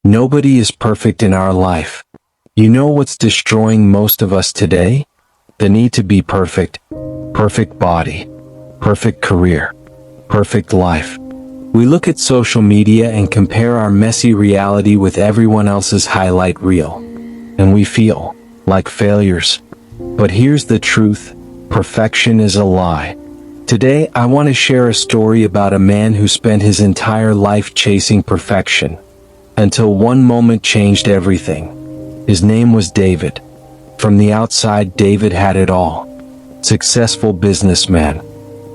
Nobody is perfect in our life. You know what's destroying most of us today? The need to be perfect. Perfect body. Perfect career. Perfect life. We look at social media and compare our messy reality with everyone else's highlight reel. And we feel like failures. But here's the truth. Perfection is a lie. Today, I want to share a story about a man who spent his entire life chasing perfection, until one moment changed everything. His name was David. From the outside, David had it all. Successful businessman,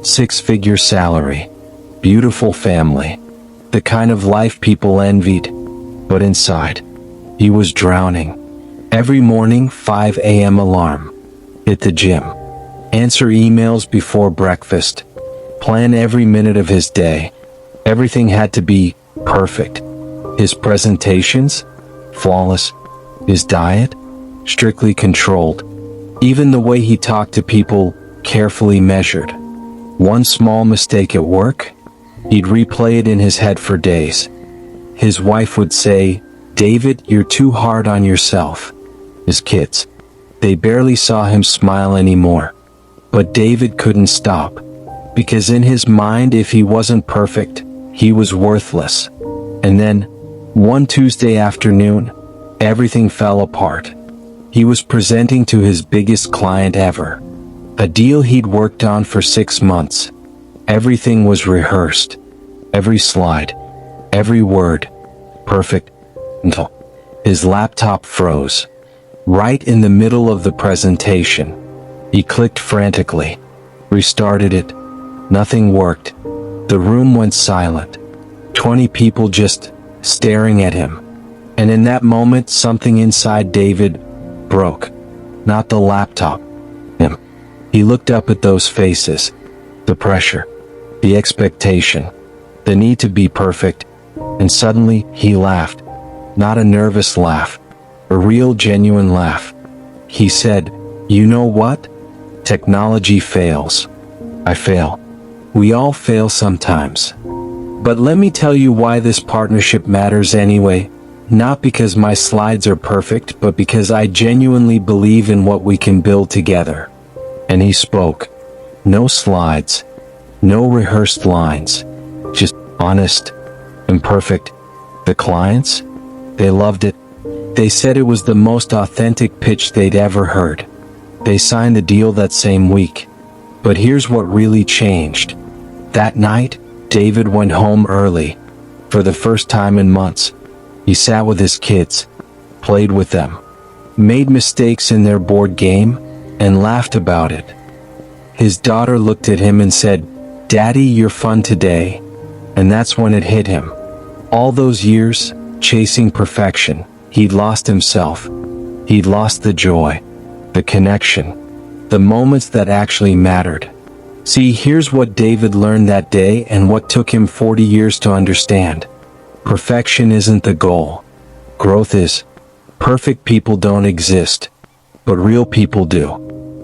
six-figure salary, beautiful family, the kind of life people envied. But inside, he was drowning. Every morning, 5 a.m. alarm. Hit the gym. Answer emails before breakfast. Plan every minute of his day. Everything had to be perfect. His presentations, flawless. His diet, strictly controlled. Even the way he talked to people, carefully measured. One small mistake at work, he'd replay it in his head for days. His wife would say, "David, you're too hard on yourself." His kids, they barely saw him smile anymore. But David couldn't stop. Because in his mind, if he wasn't perfect, he was worthless. And then, one Tuesday afternoon, everything fell apart. He was presenting to his biggest client ever. A deal he'd worked on for 6 months. Everything was rehearsed. Every slide. Every word. Perfect. Until his laptop froze. Right in the middle of the presentation. He clicked frantically. Restarted it. Nothing worked. The room went silent. 20 people just staring at him. And in that moment, something inside David broke. Not the laptop. Him. He looked up at those faces. The pressure. The expectation. The need to be perfect. And suddenly, he laughed. Not a nervous laugh. A real, genuine laugh. He said, "You know what? Technology fails. I fail. We all fail sometimes. But let me tell you why this partnership matters anyway. Not because my slides are perfect, but because I genuinely believe in what we can build together." And he spoke. No slides. No rehearsed lines. Just honest. Imperfect. The clients? They loved it. They said it was the most authentic pitch they'd ever heard. They signed the deal that same week. But here's what really changed. That night, David went home early. For the first time in months. He sat with his kids, played with them, made mistakes in their board game, and laughed about it. His daughter looked at him and said, "Daddy, you're fun today." And that's when it hit him. All those years, chasing perfection, he'd lost himself. He'd lost the joy, the connection, the moments that actually mattered. See, here's what David learned that day and what took him 40 years to understand. Perfection isn't the goal. Growth is. Perfect people don't exist. But real people do.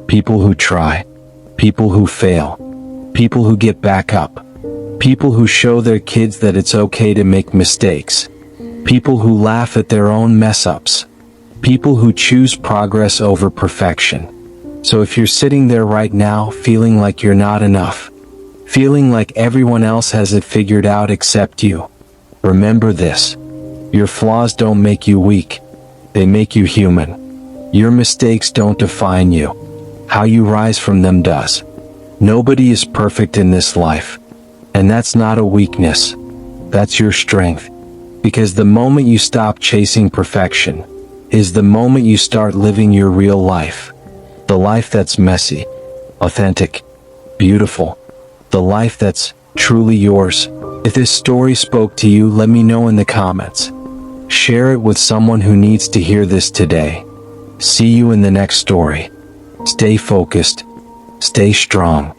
People who try. People who fail. People who get back up. People who show their kids that it's okay to make mistakes. People who laugh at their own mess-ups. People who choose progress over perfection. So if you're sitting there right now feeling like you're not enough, feeling like everyone else has it figured out except you, remember this. Your flaws don't make you weak. They make you human. Your mistakes don't define you. How you rise from them does. Nobody is perfect in this life. And that's not a weakness. That's your strength. Because the moment you stop chasing perfection is the moment you start living your real life. The life that's messy, authentic, beautiful. The life that's truly yours. If this story spoke to you, let me know in the comments. Share it with someone who needs to hear this today. See you in the next story. Stay focused. Stay strong.